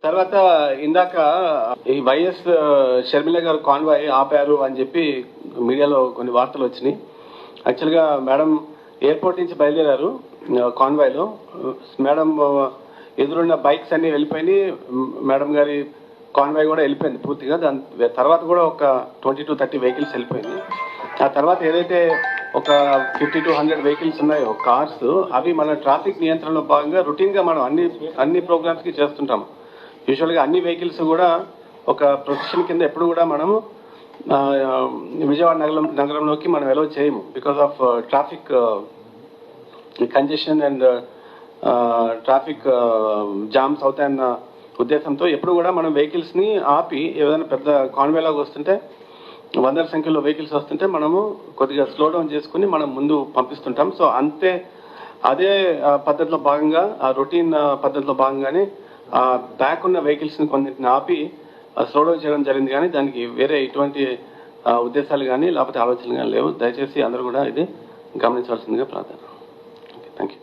తర్వాత ఇందాక ఈ వైఎస్ షర్మిల గారు కాన్వాయ్ ఆపారు అని చెప్పి మీడియాలో కొన్ని వార్తలు వచ్చినాయి. యాక్చువల్గా మేడం ఎయిర్పోర్ట్ నుంచి బయలుదేరారు కాన్వాయ్లో. మేడం ఎదురున్న బైక్స్ అన్ని వెళ్ళిపోయినాయి. మేడం గారి కాన్వాయ్ కూడా వెళ్ళిపోయింది పూర్తిగా. దాని తర్వాత కూడా ఒక 20 to 30 వెహికల్స్ వెళ్ళిపోయింది. ఆ తర్వాత ఏదైతే ఒక 50 to 100 వెహికల్స్ ఉన్నాయో కార్స్, అవి మన ట్రాఫిక్ నియంత్రణలో భాగంగా రొటీన్గా మనం అన్ని ప్రోగ్రామ్స్కి చేస్తుంటాం. యూజువల్గా అన్ని వెహికల్స్ కూడా ఒక ప్రొసెషన్ కింద ఎప్పుడు కూడా మనము విజయవాడ నగరంలోకి మనం ఎలో చేయము because of traffic congestion and traffic jams అవుతాయన్న ఉద్దేశంతో ఎప్పుడు కూడా మనం వెహికల్స్ని ఆపి ఏదైనా పెద్ద కాన్వేలాగా వస్తుంటే వందల సంఖ్యలో వెహికల్స్ వస్తుంటే మనము కొద్దిగా స్లో డౌన్ చేసుకుని మనం ముందు పంపిస్తుంటాం. సో అదే పద్ధతిలో భాగంగా, ఆ రొటీన్ పద్ధతిలో భాగంగానే బ్యాక్ ఉన్న వెహికల్స్ని కొన్నింటిని ఆపి స్లో డౌన్ చేయడం జరిగింది. కానీ దానికి వేరే ఎటువంటి ఉద్దేశాలు కానీ లేకపోతే ఆలోచనలు కానీ లేవు. దయచేసి అందరూ కూడా ఇది గమనించవలసిందిగా ప్రార్థన. Thank you.